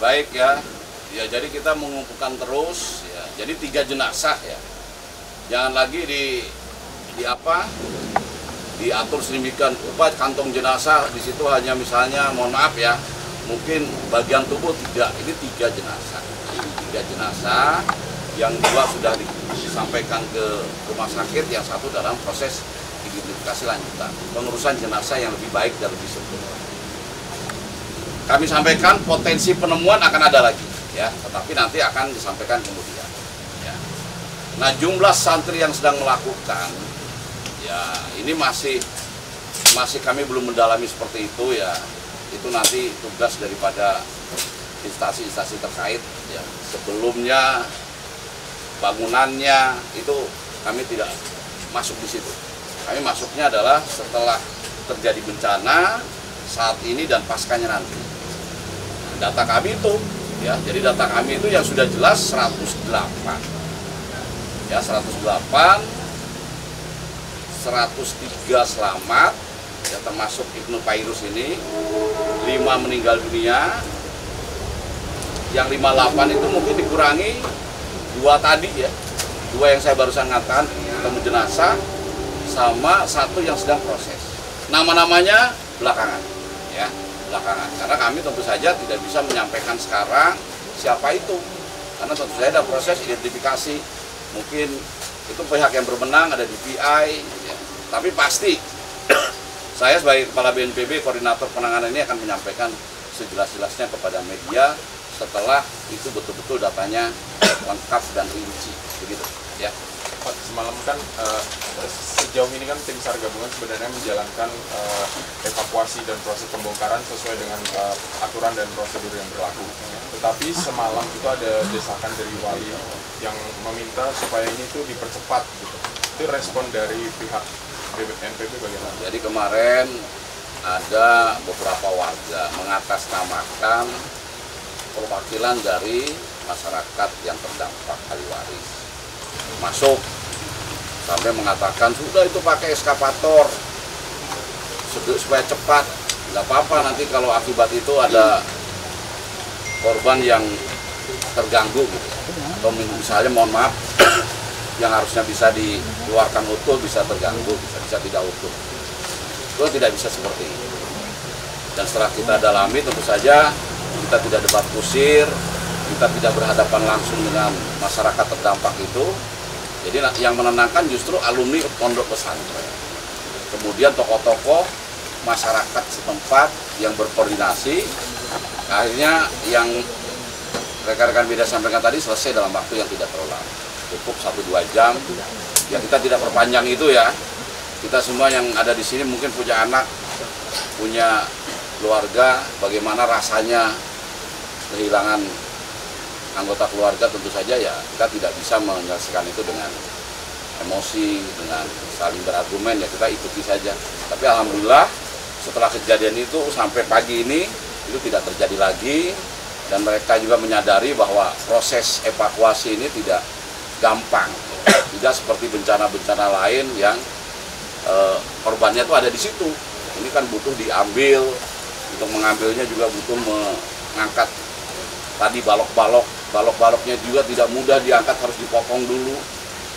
Baik ya. Ya jadi kita mengumpulkan terus ya. Jadi 3 jenazah ya. Jangan lagi diatur sedemikian rupa kantong jenazah di situ hanya misalnya mohon maaf ya. Mungkin bagian tubuh tidak. Ini 3 jenazah. 3 jenazah yang 2 sudah disampaikan ke rumah sakit, yang 1 dalam proses identifikasi lanjutan. Pengurusan jenazah yang lebih baik dan lebih sempurna. Kami sampaikan potensi penemuan akan ada lagi ya, tetapi nanti akan disampaikan kemudian ya. Nah, jumlah santri yang sedang melakukan ya ini masih kami belum mendalami seperti itu ya. Itu nanti tugas daripada instansi-instansi terkait ya. Sebelumnya bangunannya itu kami tidak masuk di situ. Kami masuknya adalah setelah terjadi bencana, saat ini dan paskanya nanti. Data kami itu ya, jadi data kami itu yang sudah jelas 108. Ya, 108, 103 selamat ya, termasuk Ibnu Fairuz ini, 5 meninggal dunia. Yang 58 itu mungkin dikurangi 2 tadi ya. 2 yang saya barusan ngatakan ketemu jenazah, sama 1 yang sedang proses. Nama-namanya belakangan ya. Belakangan, karena kami tentu saja tidak bisa menyampaikan sekarang siapa itu, karena tentu saja ada proses identifikasi, mungkin itu pihak yang berwenang, ada DPI ya. Tapi pasti saya sebagai Kepala BNPB, Koordinator Penanganan ini akan menyampaikan sejelas-jelasnya kepada media setelah itu betul-betul datanya lengkap dan rinci, begitu ya. Pak, semalam kan sejauh ini kan tim SAR gabungan sebenarnya menjalankan evakuasi dan proses pembongkaran sesuai dengan aturan dan prosedur yang berlaku. Tetapi semalam itu ada desakan dari wali yang meminta supaya ini tuh dipercepat gitu. Itu respon dari pihak BNPB bagaimana? Jadi kemarin ada beberapa warga mengatasnamakan perwakilan dari masyarakat yang terdampak Kaliwaris masuk sampai mengatakan sudah itu pakai eskavator supaya cepat, nggak apa-apa nanti kalau akibat itu ada korban yang terganggu gitu. Atau misalnya mohon maaf yang harusnya bisa dikeluarkan utuh bisa terganggu, bisa tidak utuh. Itu tidak bisa seperti itu. Dan setelah kita dalami tentu saja kita tidak debat kusir, kita tidak berhadapan langsung dengan masyarakat terdampak itu. Jadi yang menenangkan justru alumni pondok pesantren. Kemudian tokoh-tokoh masyarakat setempat yang berkoordinasi. Akhirnya yang rekan-rekan media sampaikan tadi selesai dalam waktu yang tidak terlalu lama. Cukup 1-2 jam. Ya kita tidak perpanjang itu ya. Kita semua yang ada di sini mungkin punya anak, punya keluarga, bagaimana rasanya kehilangan anggota keluarga, tentu saja ya kita tidak bisa menyelesaikan itu dengan emosi, dengan saling berargumen, ya kita ikuti saja. Tapi alhamdulillah setelah kejadian itu sampai pagi ini itu tidak terjadi lagi, dan mereka juga menyadari bahwa proses evakuasi ini tidak gampang, tidak seperti bencana-bencana lain yang korbannya itu ada di situ. Ini kan butuh diambil, untuk mengambilnya juga butuh mengangkat tadi balok-baloknya juga tidak mudah diangkat, harus dipotong dulu.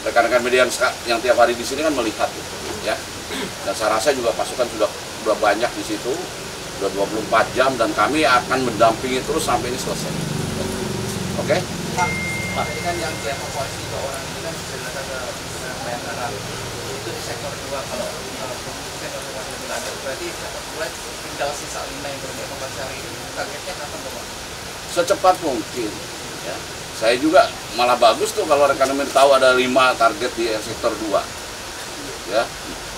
Rekan-rekan media yang tiap hari di sini kan melihat gitu, ya. Dan saya rasa juga pasukan sudah banyak di situ, sudah 24 jam, dan kami akan mendampingi terus sampai ini selesai. Oke? Pak, ini kan yang dievakuasi 2 orang ini kan sudah ke Bayangkara. Itu di sektor 2, kalau sektor 2 lebih lanjut, berarti sektor 2 tinggal sisa 5 yang belum dievakuasi hari ini. Targetnya kapan, Pak? Secepat mungkin ya. Saya juga malah bagus tuh kalau rekan rekan tahu ada 5 target di sektor 2 ya.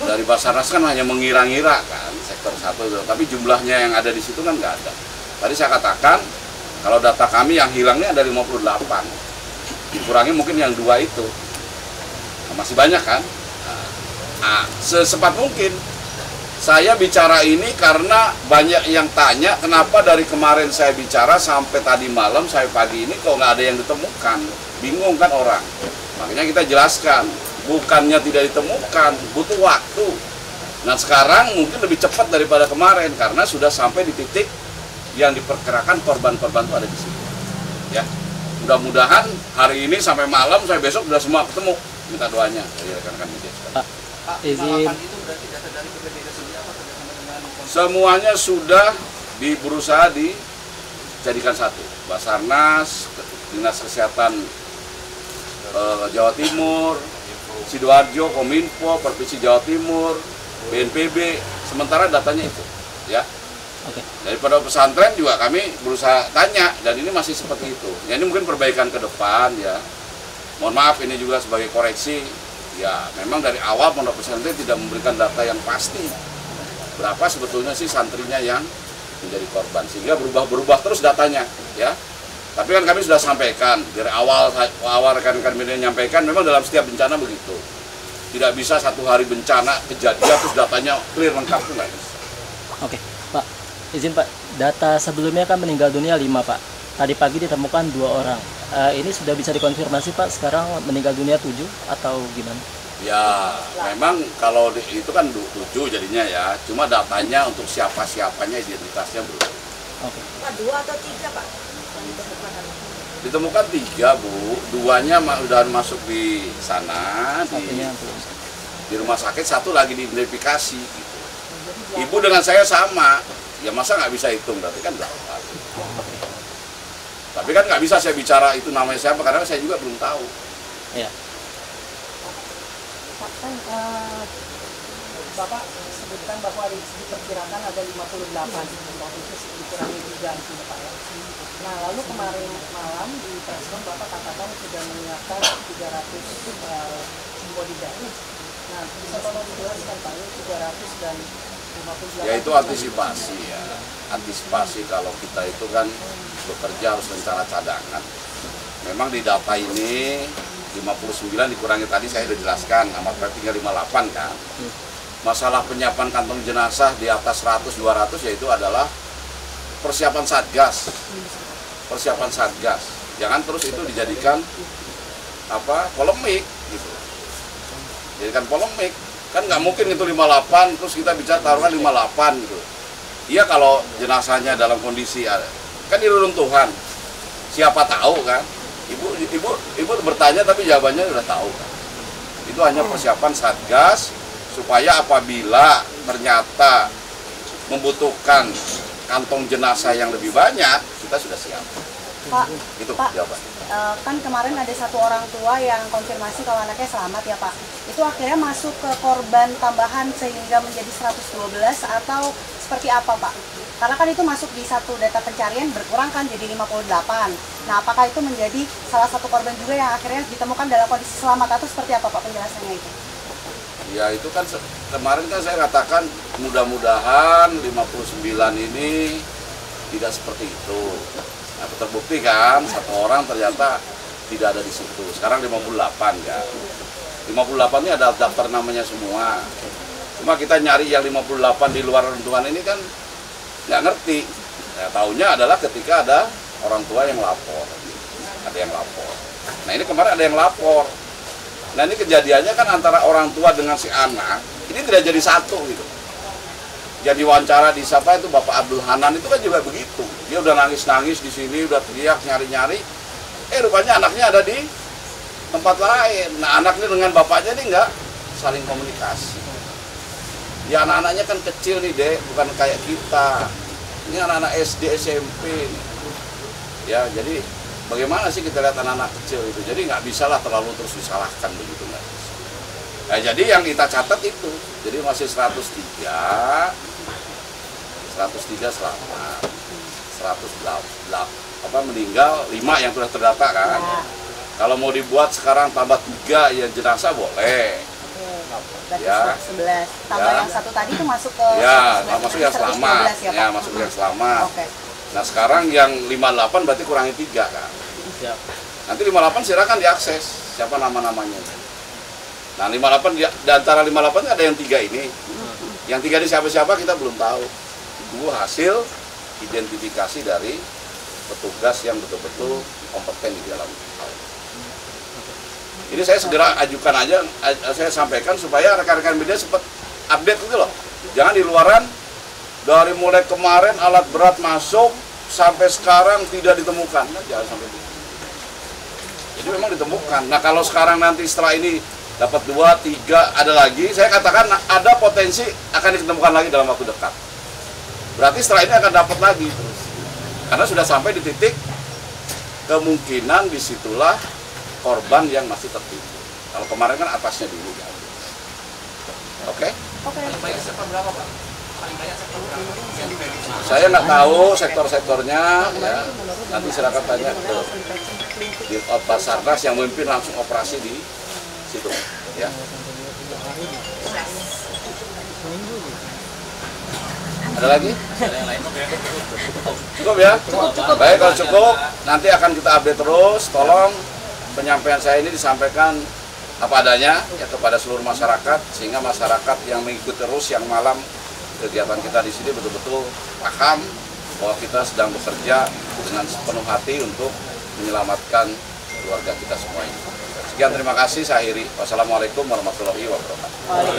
Dari Basarnas kan hanya mengira-ngira kan sektor 1, tapi jumlahnya yang ada di situ kan nggak ada. Tadi saya katakan kalau data kami yang hilangnya ada 58, dikurangi mungkin yang 2 itu, nah, masih banyak kan. Nah, secepat mungkin. Saya bicara ini karena banyak yang tanya kenapa dari kemarin saya bicara sampai tadi malam, saya pagi ini kok nggak ada yang ditemukan. Bingung kan orang. Makanya kita jelaskan, bukannya tidak ditemukan, butuh waktu. Nah sekarang mungkin lebih cepat daripada kemarin karena sudah sampai di titik yang diperkirakan korban-korban itu ada di situ. Ya, mudah-mudahan hari ini sampai malam, sampai besok sudah semua ketemu. Minta doanya dari rekan-rekan media. Pak, izin. itu berarti data dari BPBD sendiri apa kerjasama dengan Semuanya sudah berusaha dijadikan satu. Basarnas, Dinas Kesehatan Jawa Timur, Sidoarjo, Kominfo, Provinsi Jawa Timur, BNPB, sementara datanya itu, ya. Oke. Daripada pesantren juga kami berusaha tanya, dan ini masih seperti itu. Ya, ini mungkin perbaikan ke depan, ya. Mohon maaf, ini juga sebagai koreksi. Ya, memang dari awal pondok pesantren tidak memberikan data yang pasti. Berapa sebetulnya sih santrinya yang menjadi korban, sehingga berubah terus datanya, ya. Tapi kan kami sudah sampaikan dari awal rekan-rekan media menyampaikan, memang dalam setiap bencana begitu. Tidak bisa satu hari bencana kejadian terus datanya clear lengkap, itu nggak bisa. Oke, Pak. Izin Pak, data sebelumnya kan meninggal dunia 5 Pak. Tadi pagi ditemukan 2 orang. Ini sudah bisa dikonfirmasi Pak, sekarang meninggal dunia 7 atau gimana? Ya, memang kalau itu kan 7 jadinya ya. Cuma datanya untuk siapa-siapanya, identitasnya belum. Oke. Pak, 2 atau 3 Pak? Ditemukan 3 Bu, 2-nya udah masuk di sana, Satunya belum. di rumah sakit, 1 lagi diidentifikasi gitu. Ibu dengan saya sama, ya masa nggak bisa hitung, berarti kan berapa? Tapi kan nggak bisa saya bicara itu namanya siapa, karena saya juga belum tahu. Ya. Pak, kan Bapak sebutkan bahwa diperkirakan ada 58, itu dikurangi 3 gitu Pak ya. Nah, lalu kemarin malam di preskon Bapak katakan sudah menyiapkan 300 body bag. Nah, bisa tolong dijelaskan Pak, 300 dan 58. Ya itu antisipasi ya, antisipasi kalau kita itu kan bekerja harus rencana cadangan. Memang di data ini 59 dikurangi tadi saya sudah jelaskan, amat berarti tinggal 58 kan. Masalah penyiapan kantong jenazah di atas 100-200 yaitu adalah persiapan satgas. Persiapan satgas. Jangan terus itu dijadikan polemik gitu. Jadikan polemik. Kan nggak mungkin itu 58 terus kita bicara taruhkan 58 gitu. Iya kalau jenazahnya dalam kondisi kan di reruntuhan. Siapa tahu kan? Ibu bertanya tapi jawabannya sudah tahu kan. Itu hanya persiapan satgas supaya apabila ternyata membutuhkan kantong jenazah yang lebih banyak, kita sudah siap. Pak, Itu Pak, jawabannya. Kan kemarin ada 1 orang tua yang konfirmasi kalau anaknya selamat ya Pak. Itu akhirnya masuk ke korban tambahan sehingga menjadi 112 atau seperti apa Pak? Karena kan itu masuk di satu data pencarian berkurang kan jadi 58. Nah, apakah itu menjadi salah satu korban juga yang akhirnya ditemukan dalam kondisi selamat atau seperti apa Pak penjelasannya itu? Ya itu kan kemarin kan saya katakan mudah-mudahan 59 ini tidak seperti itu. Nah, terbukti kan 1 orang ternyata tidak ada di situ. Sekarang 58 ya. 58 ini ada daftar namanya semua. Cuma kita nyari yang 58 di luar reruntuhan ini kan nggak ngerti. Ya, taunya adalah ketika ada orang tua yang lapor. Ada yang lapor. Nah ini kemarin ada yang lapor. Nah ini kejadiannya kan antara orang tua dengan si anak, ini tidak jadi satu gitu. Jadi wawancara di siapa itu Bapak Abdul Hanan itu kan juga begitu. Dia udah nangis-nangis di sini, udah teriak nyari-nyari. Rupanya anaknya ada di tempat lain. Nah anaknya dengan bapaknya ini nggak saling komunikasi. Ya anak-anaknya kan kecil nih Dek, bukan kayak kita. Ini anak-anak SD, SMP nih. Ya jadi bagaimana sih kita lihat anak-anak kecil itu? Jadi nggak bisa lah terlalu terus disalahkan begitu nggak bisa. Nah, jadi yang kita catat itu, jadi masih 103 selamat, 108 meninggal, 5 yang sudah terdata kan. Ya. Kalau mau dibuat sekarang tambah 3 ya jenazah boleh. Berarti Ya. 11. Tambah Ya. yang 1 tadi itu masuk ke Ya, 111, masuk yang 112 selamat. ya, Ya, Pak? masuk yang selamat. Oke. Nah sekarang yang 58 berarti kurangi 3 kan. Siap. Nanti 58 silakan diakses siapa nama-namanya. Nah 58 di antara 58 ada yang 3 ini. Yang 3 ini siapa-siapa kita belum tahu. Itu hasil identifikasi dari petugas yang betul-betul kompeten di dalam hal ini. Ini saya segera ajukan aja, saya sampaikan supaya rekan-rekan media cepat update gitu loh. Jangan di luaran Dari mulai kemarin alat berat masuk sampai sekarang tidak ditemukan. Nah, jangan sampai itu. Jadi memang ditemukan. Nah kalau sekarang nanti setelah ini dapat 2, 3, ada lagi, saya katakan ada potensi akan ditemukan lagi dalam waktu dekat. Berarti setelah ini akan dapat lagi terus. Karena sudah sampai di titik kemungkinan disitulah korban yang masih tertimbun. Kalau kemarin kan atasnya dulu. Oke? Paling banyak sektor berapa, Pak? Paling banyak sektor berapa yang diprediksi? Saya nggak tahu sektor-sektornya, ya. Nanti silakan tanya ke di Basarnas yang memimpin langsung operasi di situ, ya. Ada lagi? Cukup ya? Cukup. Baik, kalau cukup nanti akan kita update terus. Tolong penyampaian saya ini disampaikan apa adanya ya kepada seluruh masyarakat, sehingga masyarakat yang mengikuti terus yang malam kegiatan kita di sini betul-betul paham bahwa kita sedang bekerja dengan sepenuh hati untuk menyelamatkan keluarga kita semua ini. Sekian, terima kasih, saya akhiri. Wassalamualaikum warahmatullahi wabarakatuh.